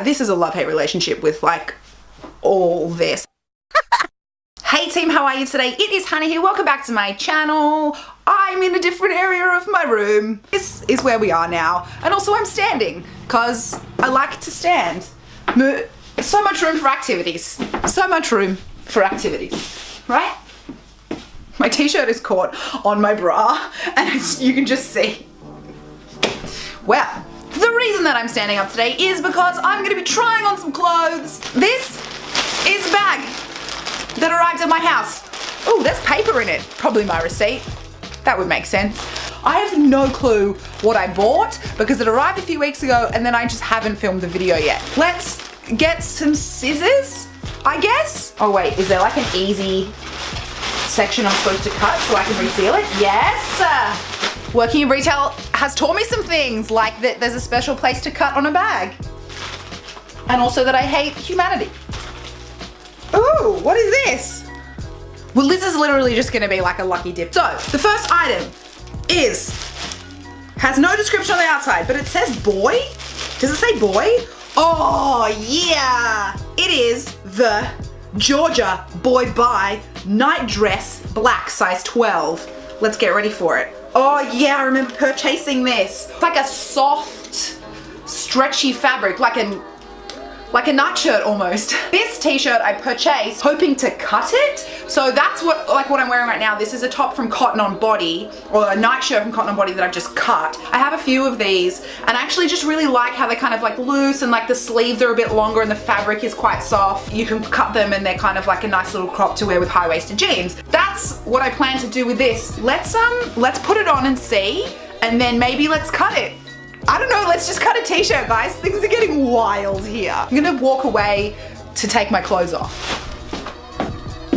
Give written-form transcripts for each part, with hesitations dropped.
This is a love-hate relationship with like all this. Hey team, how are you today? It is Hannah here. Welcome back to my channel. I'm in a different area of my room. This is where we are now. And also I'm standing because I like to stand. So much room for activities. So much room for activities, right? My t-shirt is caught on my bra and you can just see. Well, the reason that I'm standing up today is because I'm going to be trying on some clothes. This is a bag that arrived at my house. Oh, there's paper in it. Probably my receipt. That would make sense. I have no clue what I bought because it arrived a few weeks ago and then I just haven't filmed the video yet. Let's get some scissors, I guess. Oh wait, is there like an easy section I'm supposed to cut so I can reseal it? Yes! Working in retail has taught me some things, like that there's a special place to cut on a bag. And also that I hate humanity. Ooh, what is this? Well, this is literally just gonna be like a lucky dip. So, the first item has no description on the outside, but it says boy. Does it say boy? Oh yeah! It is the Georgia Boy Bye Nightdress black size 12. Let's get ready for it. Oh yeah, I remember purchasing this. It's like a soft, stretchy fabric, like a nightshirt almost. This t-shirt I purchased hoping to cut it. So that's what I'm wearing right now. This is a top from Cotton On Body, or a nightshirt from Cotton On Body that I've just cut. I have a few of these and I actually just really like how they're kind of like loose and like the sleeves are a bit longer and the fabric is quite soft. You can cut them and they're kind of like a nice little crop to wear with high-waisted jeans. That's what I plan to do with this. Let's put it on and see, and then maybe let's cut it. I don't know, let's just cut a t-shirt, guys. Things are getting wild here. I'm gonna walk away to take my clothes off.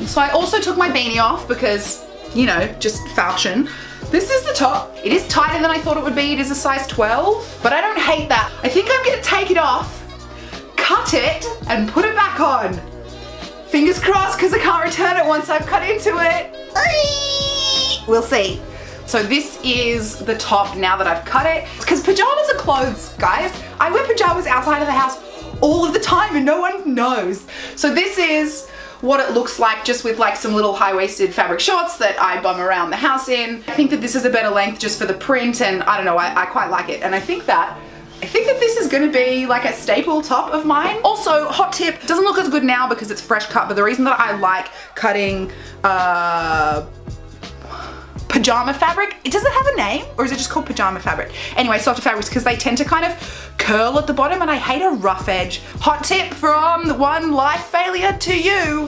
So I also took my beanie off because, you know, just fashion. This is the top. It is tighter than I thought it would be. It is a size 12, but I don't hate that. I think I'm gonna take it off, cut it, and put it back on. Fingers crossed, because I can't return it once I've cut into it. We'll see. So this is the top now that I've cut it. Because pajamas are clothes, guys. I wear pajamas outside of the house all of the time and no one knows. So this is what it looks like, just with like some little high-waisted fabric shorts that I bum around the house in. I think that this is a better length just for the print, and I don't know, I quite like it. And I think that this is gonna be like a staple top of mine. Also, hot tip, doesn't look as good now because it's fresh cut, but the reason that I like cutting pajama fabric, does it have a name or is it just called pajama fabric? Anyway, softer fabrics, because they tend to kind of curl at the bottom and I hate a rough edge. Hot tip from one life failure to you.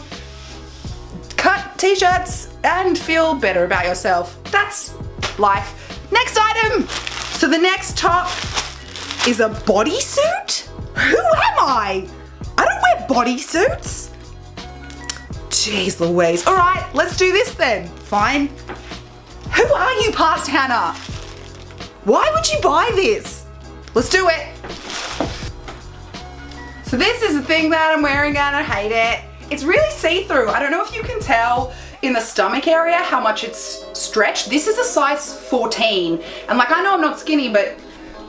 Cut t-shirts and feel better about yourself. That's life. Next item. So the next top is a bodysuit? Who am I? I don't wear bodysuits. Jeez Louise. All right, let's do this then. Fine. Who are you, past Hannah? Why would you buy this? Let's do it. So this is the thing that I'm wearing and I hate it. It's really see-through. I don't know if you can tell in the stomach area how much it's stretched. This is a size 14. And like, I know I'm not skinny, but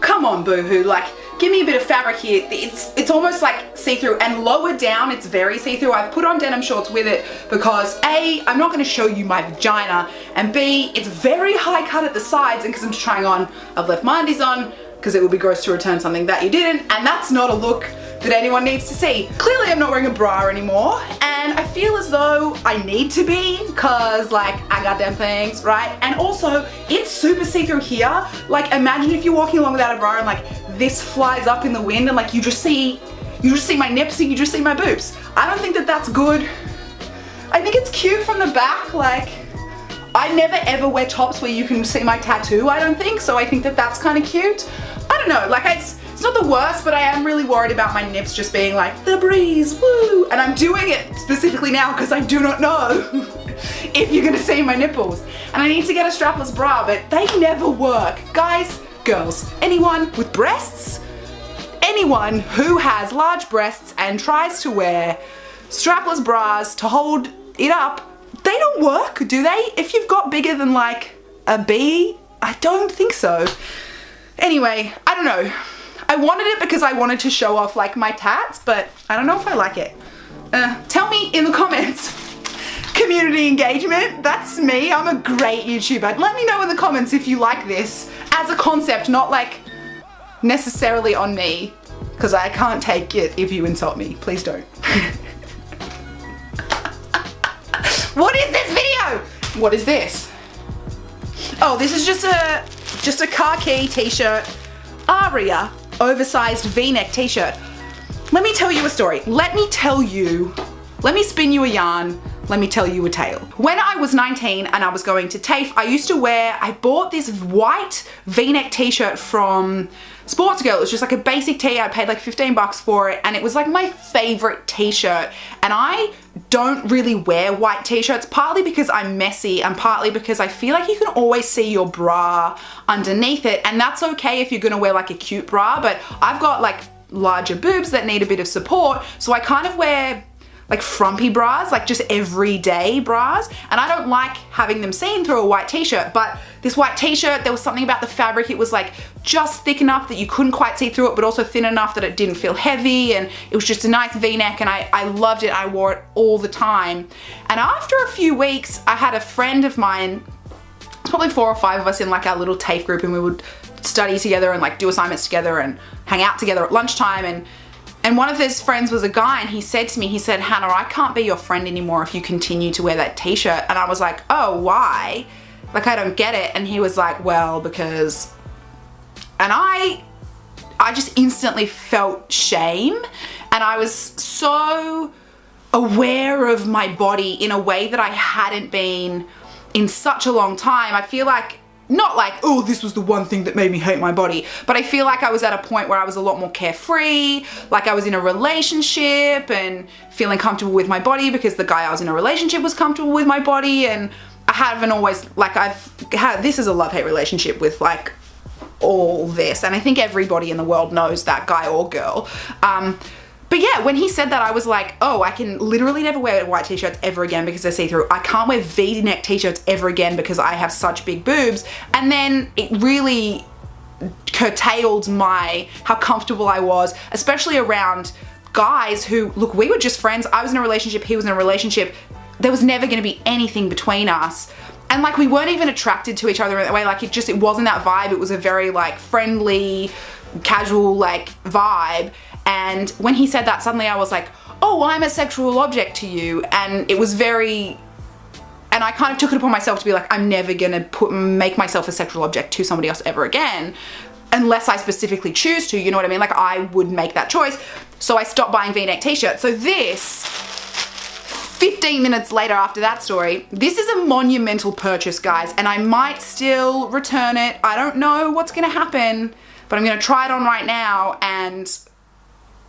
come on, boohoo. Like, give me a bit of fabric here. It's almost like see-through, and lower down it's very see-through. I've put on denim shorts with it because A, I'm not gonna show you my vagina, and B, it's very high cut at the sides, and because I'm just trying on, I've left my undies on because it would be gross to return something that you didn't, and that's not a look that anyone needs to see. Clearly I'm not wearing a bra anymore, and I feel as though I need to be because like I got them things, right? And also it's super see-through here. Like imagine if you're walking along without a bra and like this flies up in the wind and like you just see my nips and you just see my boobs. I don't think that that's good. I think it's cute from the back. Like I never ever wear tops where you can see my tattoo, I don't think, so I think that that's kind of cute. I don't know, like it's not the worst, but I am really worried about my nips just being like the breeze, woo, and I'm doing it specifically now because I do not know if you're gonna see my nipples, and I need to get a strapless bra, but they never work. Guys, girls, anyone with breasts, anyone who has large breasts and tries to wear strapless bras to hold it up, they don't work, do they? If you've got bigger than like a B, I don't think so. Anyway, I don't know. I wanted it because I wanted to show off like my tats, but I don't know if I like it. Tell me in the comments. Community engagement, that's me. I'm a great YouTuber. Let me know in the comments if you like this as a concept, not like necessarily on me, because I can't take it if you insult me. Please don't. What is this video? What is this? Oh, this is just a khaki t-shirt, Aria, oversized v-neck t-shirt. Let me tell you a story. Let me spin you a yarn. Let me tell you a tale. When I was 19 and I was going to TAFE, I bought this white v-neck t-shirt from Sports Girl. It was just like a basic tee. I paid like 15 bucks for it, and it was like my favorite t-shirt. And I don't really wear white t-shirts, partly because I'm messy and partly because I feel like you can always see your bra underneath it, and that's okay if you're gonna wear like a cute bra, but I've got like larger boobs that need a bit of support, so I kind of wear like frumpy bras, like just everyday bras, and I don't like having them seen through a white t-shirt. But this white t-shirt, there was something about the fabric. It was like just thick enough that you couldn't quite see through it, but also thin enough that it didn't feel heavy, and it was just a nice v-neck, and I loved it. I wore it all the time. And after a few weeks, I had a friend of mine, probably 4 or 5 of us in like our little TAFE group, and we would study together and like do assignments together and hang out together at lunchtime. And one of his friends was a guy, and he said to me, he said, "Hannah, I can't be your friend anymore if you continue to wear that t-shirt." And I was like, "Oh, why? Like, I don't get it." And he was like, "Well, because," and I just instantly felt shame, and I was so aware of my body in a way that I hadn't been in such a long time. I feel like, not like, oh, this was the one thing that made me hate my body, but I feel like I was at a point where I was a lot more carefree, like I was in a relationship and feeling comfortable with my body because the guy I was in a relationship was comfortable with my body, and I haven't always, like this is a love-hate relationship with like all this, and I think everybody in the world knows that, guy or girl. But yeah, when he said that, I was like, oh, I can literally never wear white t-shirts ever again because they're see-through. I can't wear v-neck t-shirts ever again because I have such big boobs. And then it really curtailed how comfortable I was, especially around guys who, look, we were just friends. I was in a relationship, he was in a relationship. There was never gonna be anything between us. And like, we weren't even attracted to each other in that way. Like, it wasn't that vibe. It was a very like friendly, casual like vibe. And when he said that, suddenly I was like, oh, I'm a sexual object to you. And it was very, and I kind of took it upon myself to be like, I'm never gonna make myself a sexual object to somebody else ever again, unless I specifically choose to, you know what I mean? Like, I would make that choice. So I stopped buying v-neck t-shirts. So this, 15 minutes later after that story, this is a monumental purchase, guys, and I might still return it. I don't know what's gonna happen, but I'm gonna try it on right now, and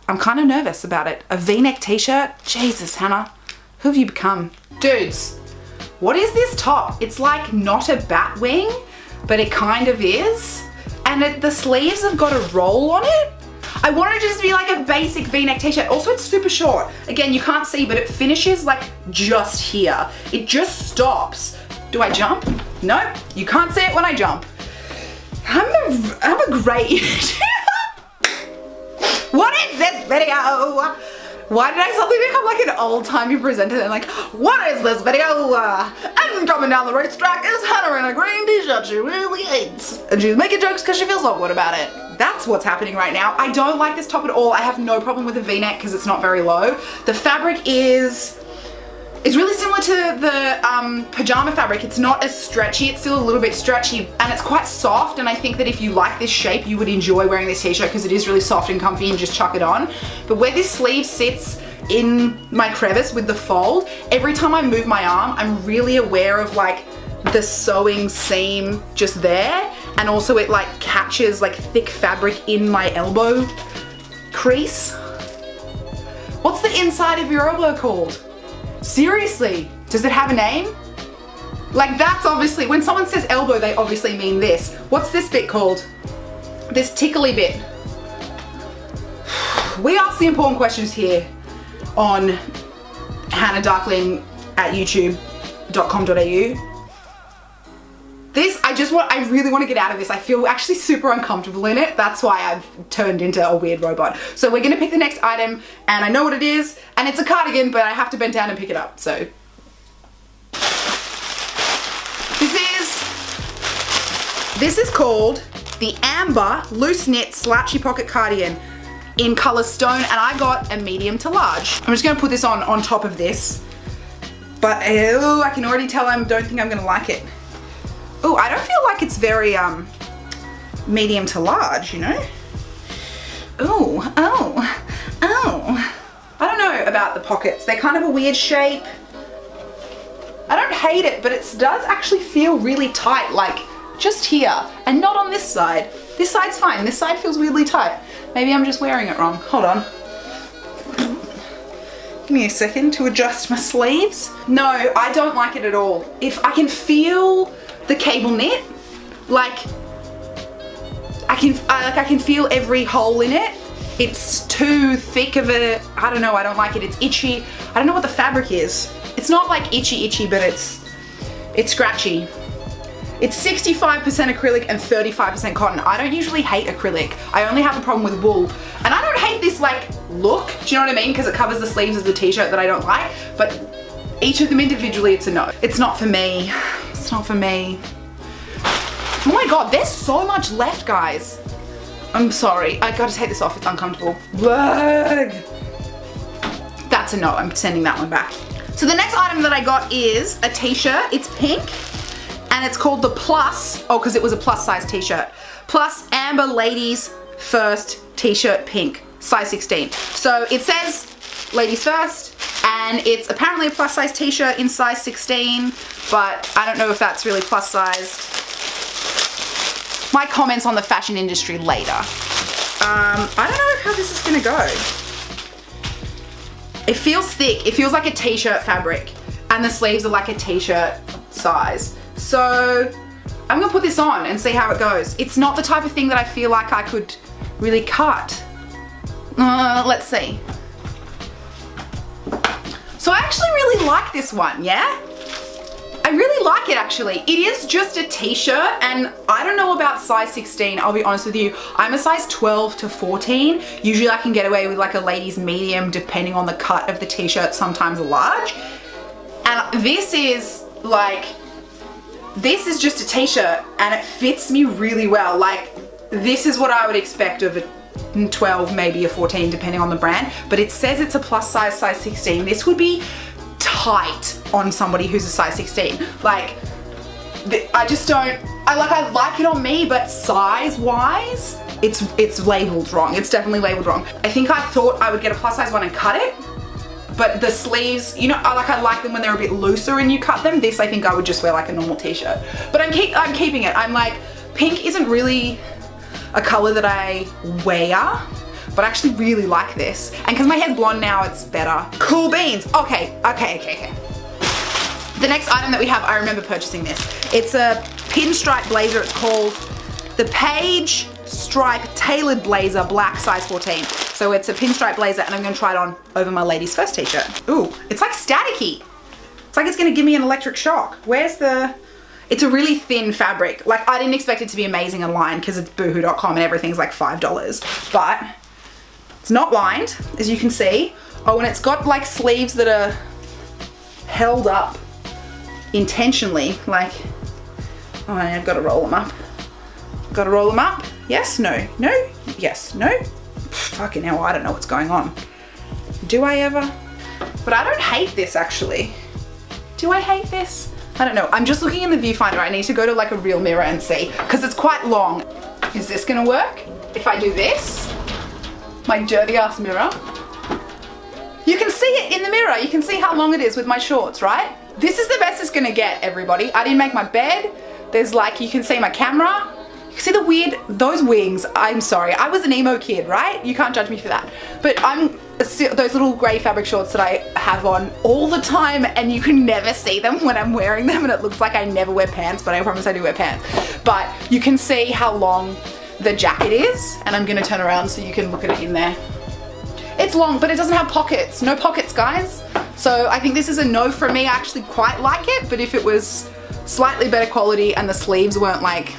I'm kind of nervous about it. A v-neck t-shirt? Jesus, Hannah, who have you become? Dudes, what is this top? It's like not a bat wing, but it kind of is. And the sleeves have got a roll on it. I wanted it to just be like a basic v-neck t-shirt. Also, it's super short. Again, you can't see, but it finishes like just here. It just stops. Do I jump? No, you can't see it when I jump. I'm a great What is this video? Why did I suddenly become like an old-timey presenter and like, what is this video? And coming down the racetrack is Hannah in a green t-shirt she really hates. And she's making jokes because she feels awkward about it. That's what's happening right now. I don't like this top at all. I have no problem with the v-neck because it's not very low. The fabric is really similar to the pajama fabric. It's not as stretchy, it's still a little bit stretchy, and it's quite soft, and I think that if you like this shape, you would enjoy wearing this t-shirt because it is really soft and comfy and just chuck it on. But where this sleeve sits in my crevice with the fold, every time I move my arm, I'm really aware of like the sewing seam just there, and also it like catches like thick fabric in my elbow crease. What's the inside of your elbow called? Seriously, does it have a name? Like, that's obviously, when someone says elbow, they obviously mean this. What's this bit called? This tickly bit. We ask the important questions here on Hannah Darkling at youtube.com.au. This, I I really want to get out of this. I feel actually super uncomfortable in it. That's why I've turned into a weird robot. So we're gonna pick the next item, and I know what it is, and it's a cardigan, but I have to bend down and pick it up, so. This is called the Amber Loose Knit Slouchy Pocket Cardigan in color Stone, and I got a medium to large. I'm just gonna put this on top of this, but ew, I can already tell I don't think I'm gonna like it. Oh, I don't feel like it's very medium to large, you know? Oh. I don't know about the pockets. They're kind of a weird shape. I don't hate it, but it does actually feel really tight, like just here, and not on this side. This side's fine. This side feels weirdly tight. Maybe I'm just wearing it wrong. Hold on. Give me a second to adjust my sleeves. No, I don't like it at all. If I can feel the cable knit, like I can feel every hole in it. It's too thick of a, I don't know, I don't like it. It's itchy. I don't know what the fabric is. It's not like itchy, but it's scratchy. It's 65% acrylic and 35% cotton. I don't usually hate acrylic. I only have a problem with wool. And I don't hate this like look, do you know what I mean? Because it covers the sleeves of the t-shirt that I don't like, but each of them individually, it's a no. It's not for me. It's not for me. Oh my God, there's so much left, guys. I'm sorry, I gotta take this off, it's uncomfortable. Ugh. That's a no, I'm sending that one back. So the next item that I got is a t-shirt. It's pink, and it's called the Plus, oh, because it was a plus size t-shirt. Plus Amber Ladies First t-shirt pink, size 16. So it says Ladies First, and it's apparently a plus size t-shirt in size 16, but I don't know if that's really plus size. My comments on the fashion industry later. I don't know how this is gonna go. It feels thick. It feels like a t-shirt fabric, and the sleeves are like a t-shirt size. So I'm gonna put this on and see how it goes. It's not the type of thing that I feel like I could really cut. Let's see. So I actually really like this one, yeah? I really like it actually. It is just a t-shirt, and I don't know about size 16, I'll be honest with you. I'm a size 12 to 14. Usually I can get away with like a ladies medium depending on the cut of the t-shirt, sometimes a large. And this is like, this is just a t-shirt and it fits me really well. Like, this is what I would expect of a 12, maybe a 14 depending on the brand, but it says it's a plus size, size 16. This would be tight on somebody who's a size 16. Like, I just don't, I like it on me, but size wise, it's labeled wrong. It's definitely labeled wrong. I think I thought I would get a plus size one and cut it, but the sleeves, you know, I like them when they're a bit looser and you cut them. This, I think I would just wear like a normal t-shirt, but I'm keeping it. I'm like, pink isn't really a color that I wear, but I actually really like this. And because my hair's blonde now, it's better. Cool beans. Okay. The next item that we have, I remember purchasing this. It's a pinstripe blazer. It's called the Page Stripe Tailored Blazer, black, size 14. So it's a pinstripe blazer, and I'm gonna try it on over my Ladies First t-shirt. Ooh, it's like staticky. It's like it's gonna give me an electric shock. Where's the... It's a really thin fabric. Like, I didn't expect it to be amazing online because it's boohoo.com and everything's like $5, but it's not lined, as you can see. Oh, and it's got like sleeves that are held up intentionally. Like, oh, I've got to roll them up. Got to roll them up. Yes, no, no, yes, no. Fucking hell, I don't know what's going on. Do I ever? But I don't hate this actually. Do I hate this? I don't know. I'm just looking in the viewfinder. I need to go to like a real mirror and see, because it's quite long. Is this gonna work? If I do this, my dirty ass mirror, you can see it in the mirror. You can see how long it is with my shorts, right? This is the best it's gonna get, everybody. I didn't make my bed. There's like, you can see my camera. You can see the weird, those wings. I'm sorry, I was an emo kid, right? You can't judge me for that. But I'm, those little gray fabric shorts that I have on all the time, and you can never see them when I'm wearing them, and it looks like I never wear pants, but I promise I do wear pants. But you can see how long the jacket is, and I'm gonna turn around so you can look at it in there. It's long, but it doesn't have pockets. No pockets, guys. So I think this is a no from me. I actually quite like it, but if it was slightly better quality and the sleeves weren't like,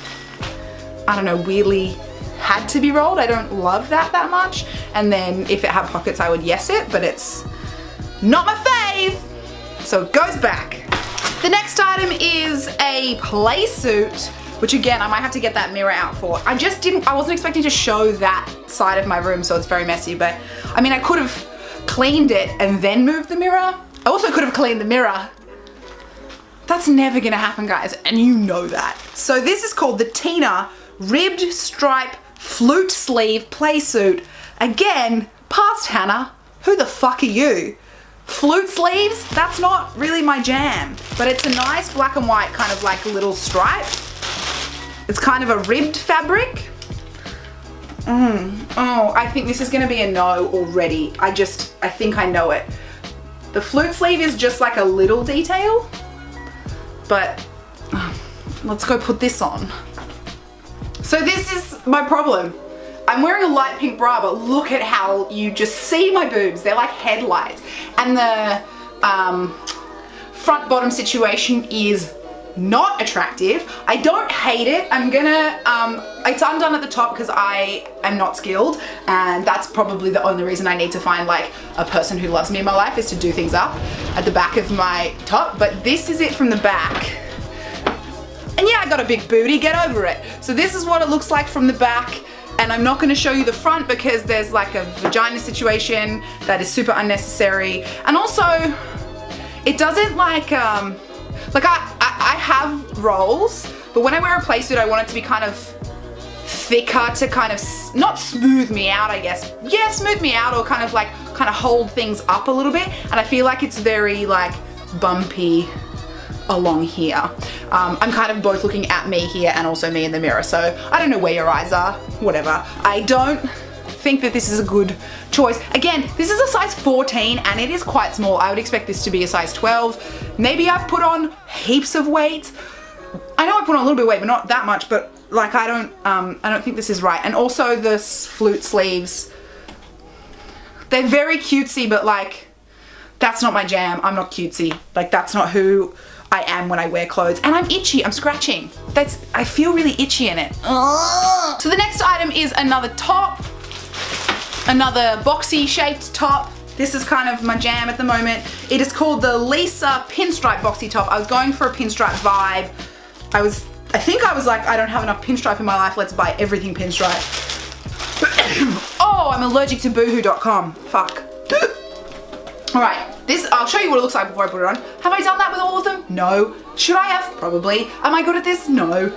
I don't know, weirdly had to be rolled. I don't love that much. And then if it had pockets, I would yes it, but it's not my fave. So it goes back. The next item is a Playsuit, which again, I might have to get that mirror out for. I wasn't expecting to show that side of my room, so it's very messy, but I mean, I could have cleaned it and then moved the mirror. I also could have cleaned the mirror. That's never gonna happen, guys, and you know that. So this is called the Tina Ribbed Stripe Flute Sleeve Playsuit. Again, past Hannah, who the fuck are you? Flute sleeves? That's not really my jam, but it's a nice black and white kind of like little stripe. It's kind of a ribbed fabric. Oh, I think this is gonna be a no already. I think I know it. The flute sleeve is just like a little detail, but let's go put this on. So this is my problem. I'm wearing a light pink bra, but look at how you just see my boobs. They're like headlights. And the front bottom situation is not attractive. I don't hate it. I'm gonna, it's undone at the top because I am not skilled, and that's probably the only reason I need to find like a person who loves me in my life, is to do things up at the back of my top. But this is it from the back. And yeah, I got a big booty, get over it. So this is what it looks like from the back. And I'm not gonna show you the front because there's like a vagina situation that is super unnecessary. And also, it doesn't like I have rolls, but when I wear a playsuit, I want it to be kind of thicker to kind of, not smooth me out, I guess. Yeah, smooth me out, or kind of hold things up a little bit. And I feel like it's very like bumpy along here. I'm kind of both looking at me here and also me in the mirror, so I don't know where your eyes are, whatever. I don't think that this is a good choice. Again, this is a size 14 and it is quite small. I would expect this to be a size 12. Maybe I've put on heaps of weight. I know I put on a little bit of weight, but not that much, but like I don't think this is right. And also the flute sleeves, they're very cutesy, but like, that's not my jam. I'm not cutesy. Like, that's not who I am when I wear clothes. And I'm itchy, I'm scratching. I feel really itchy in it. Ugh. So the next item is another top, another boxy shaped top. This is kind of my jam at the moment. It is called the Lisa Pinstripe Boxy Top. I was going for a pinstripe vibe. I think I was like, I don't have enough pinstripe in my life, let's buy everything pinstripe. Oh, I'm allergic to boohoo.com, fuck. All right, I'll show you what it looks like before I put it on. Have I done that with all of them? No. Should I have? Probably. Am I good at this? No.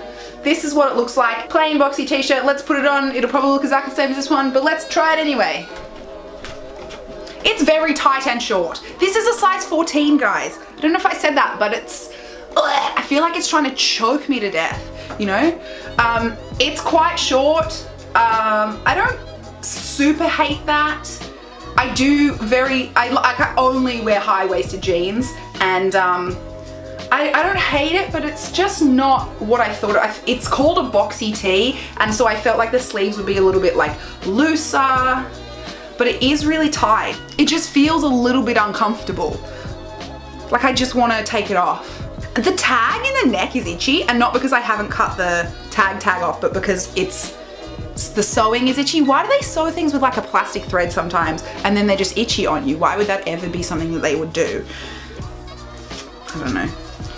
This is what it looks like. Plain boxy t-shirt, let's put it on. It'll probably look exactly the same as this one, but let's try it anyway. It's very tight and short. This is a size 14, guys. I don't know if I said that, but I feel like it's trying to choke me to death, you know? It's quite short. I don't super hate that. I do I only wear high-waisted jeans, and I don't hate it, but it's just not what I thought. It's called a boxy tee, and so I felt like the sleeves would be a little bit like looser, but it is really tight. It just feels a little bit uncomfortable. Like I just want to take it off. The tag in the neck is itchy, and not because I haven't cut the tag off, but because the sewing is itchy. Why do they sew things with like a plastic thread sometimes and then they're just itchy on you? Why would that ever be something that they would do? I don't know.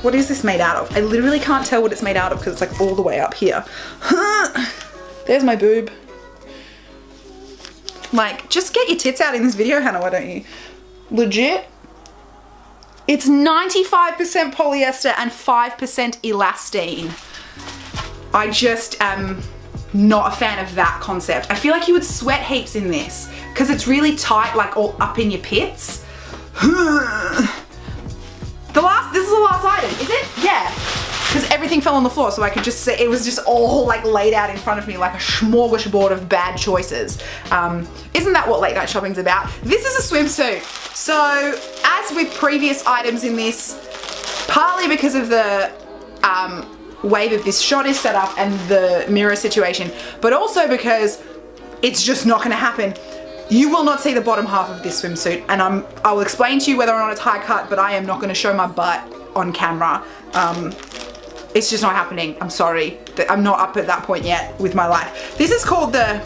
What is this made out of? I literally can't tell what it's made out of because it's like all the way up here. There's my boob. Like, just get your tits out in this video, Hannah, why don't you? Legit. It's 95% polyester and 5% elastane. I just am not a fan of that concept. I feel like you would sweat heaps in this because it's really tight, like all up in your pits. This is the last item, is it? Yeah. Because everything fell on the floor, so I could just see, it was just all like laid out in front of me like a smorgasbord of bad choices. Isn't that what late night shopping's about? This is a swimsuit. So as with previous items in this, partly because of the way that this shot is set up and the mirror situation, but also because it's just not gonna happen. You will not see the bottom half of this swimsuit, and I will explain to you whether or not it's high cut, but I am not gonna show my butt on camera. It's just not happening. I'm sorry. I'm not up at that point yet with my life. This is called the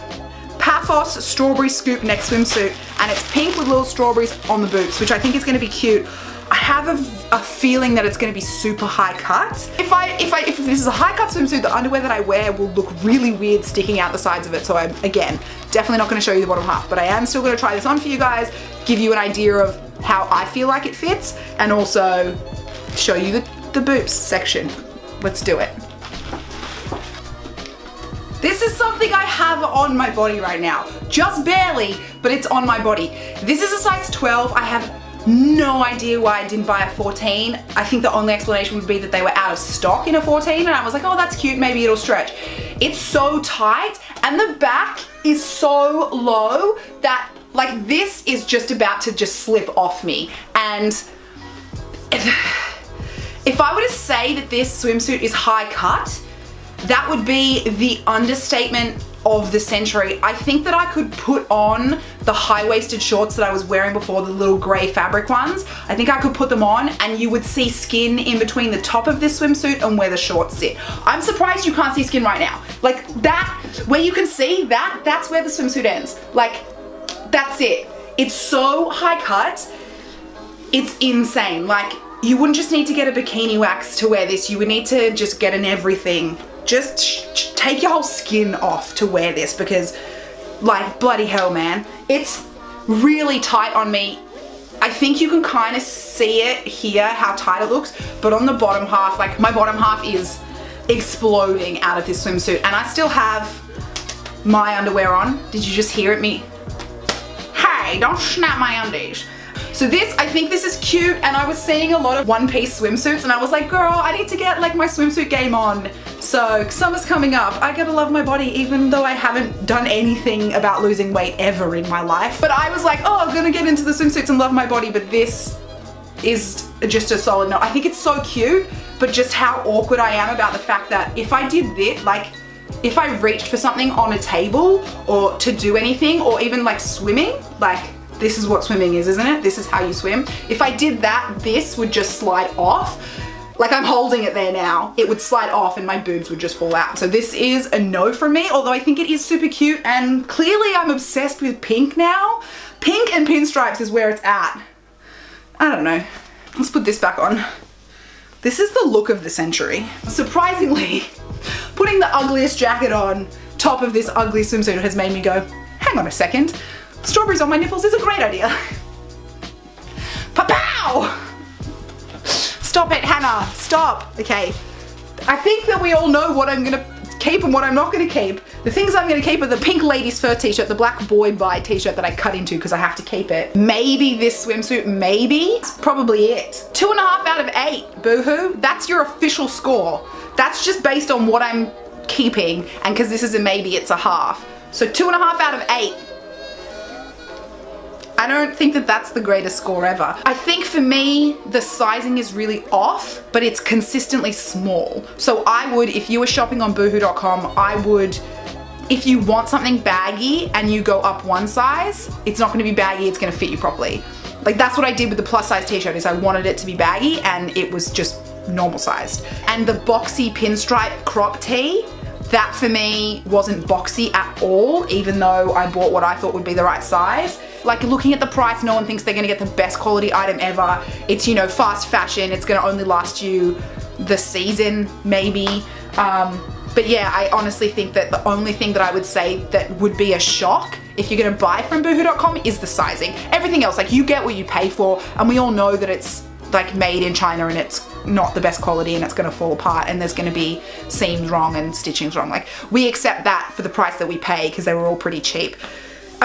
Paphos Strawberry Scoop Neck Swimsuit, and it's pink with little strawberries on the boobs, which I think is gonna be cute. I have a feeling that it's gonna be super high cut. If this is a high cut swimsuit, the underwear that I wear will look really weird sticking out the sides of it. So I'm, again, definitely not gonna show you the bottom half, but I am still gonna try this on for you guys, give you an idea of how I feel like it fits, and also show you the boobs section. Let's do it. This is something I have on my body right now. Just barely, but it's on my body. This is a size 12. I have no idea why I didn't buy a 14. I think the only explanation would be that they were out of stock in a 14, and I was like, oh, that's cute, maybe it'll stretch. It's so tight, and the back is so low that like this is just about to just slip off me. And if I were to say that this swimsuit is high cut, that would be the understatement of the century. I think that I could put on the high-waisted shorts that I was wearing before, the little gray fabric ones. I think I could put them on and you would see skin in between the top of this swimsuit and where the shorts sit. I'm surprised you can't see skin right now. Like that, where you can see that, that's where the swimsuit ends. Like, that's it. It's so high cut, it's insane. Like, you wouldn't just need to get a bikini wax to wear this, you would need to just get an everything. Just take your whole skin off to wear this, because like bloody hell, man, it's really tight on me. I think you can kind of see it here, how tight it looks, but on the bottom half, like my bottom half is exploding out of this swimsuit, and I still have my underwear on. Did you just hear it me? Hey, don't snap my undies. So this, I think this is cute, and I was seeing a lot of one-piece swimsuits, and I was like, girl, I need to get like my swimsuit game on. So summer's coming up, I gotta love my body, even though I haven't done anything about losing weight ever in my life. But I was like, oh, I'm gonna get into the swimsuits and love my body, but this is just a solid no. I think it's so cute, but just how awkward I am about the fact that if I did this, like, if I reached for something on a table or to do anything, or even like swimming, like, this is what swimming is, isn't it? This is how you swim. If I did that, this would just slide off. Like, I'm holding it there now. It would slide off and my boobs would just fall out. So this is a no from me, although I think it is super cute, and clearly I'm obsessed with pink now. Pink and pinstripes is where it's at. I don't know. Let's put this back on. This is the look of the century. Surprisingly, putting the ugliest jacket on top of this ugly swimsuit has made me go, hang on a second. Strawberries on my nipples is a great idea. Pa-pow! Stop it, Hannah, stop. Okay, I think that we all know what I'm gonna keep and what I'm not gonna keep. The things I'm gonna keep are the pink ladies fur t-shirt, the black boy bye t-shirt that I cut into because I have to keep it. Maybe this swimsuit, maybe. That's probably it. 2.5 out of 8, boohoo. That's your official score. That's just based on what I'm keeping, and because this is a maybe, it's a half. So 2.5 out of 8. I don't think that that's the greatest score ever. I think for me, the sizing is really off, but it's consistently small. So I would, if you were shopping on boohoo.com, I would, if you want something baggy and you go up one size, it's not gonna be baggy, it's gonna fit you properly. Like, that's what I did with the plus size t-shirt, is I wanted it to be baggy and it was just normal sized. And the boxy pinstripe crop tee, that for me wasn't boxy at all, even though I bought what I thought would be the right size. Like, looking at the price, no one thinks they're gonna get the best quality item ever. It's, you know, fast fashion, it's gonna only last you the season, maybe. But yeah, I honestly think that the only thing that I would say that would be a shock if you're gonna buy from boohoo.com is the sizing. Everything else, like, you get what you pay for, and we all know that it's like made in China and it's not the best quality and it's gonna fall apart and there's gonna be seams wrong and stitchings wrong. Like, we accept that for the price that we pay because they were all pretty cheap.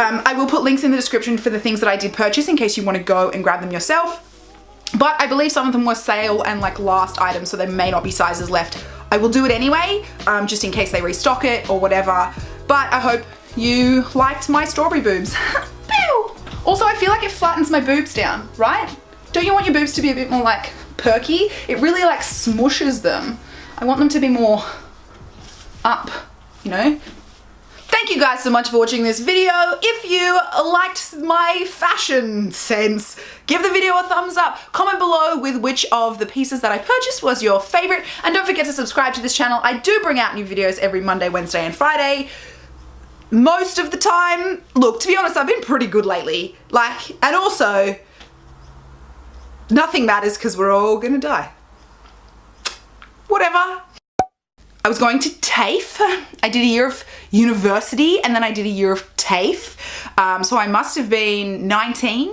I will put links in the description for the things that I did purchase in case you want to go and grab them yourself. But I believe some of them were sale and like last items, so there may not be sizes left. I will do it anyway, just in case they restock it or whatever. But I hope you liked my strawberry boobs. Pew! Also, I feel like it flattens my boobs down, right? Don't you want your boobs to be a bit more like perky? It really like smushes them. I want them to be more up, you know? Thank you. Thank you guys so much for watching this video. If you liked my fashion sense, give the video a thumbs up. Comment below with which of the pieces that I purchased was your favorite. And don't forget to subscribe to this channel. I do bring out new videos every Monday, Wednesday, and Friday. Most of the time. Look, to be honest, I've been pretty good lately. And also, nothing matters because we're all gonna die. Whatever. I was going to TAFE. I did a year of university and then I did a year of TAFE. So I must have been 19?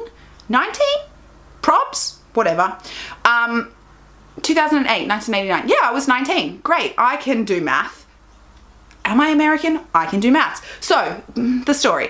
Probs? Whatever. 2008, 1989. Yeah, I was 19. Great, I can do math. Am I American? I can do maths. So, the story.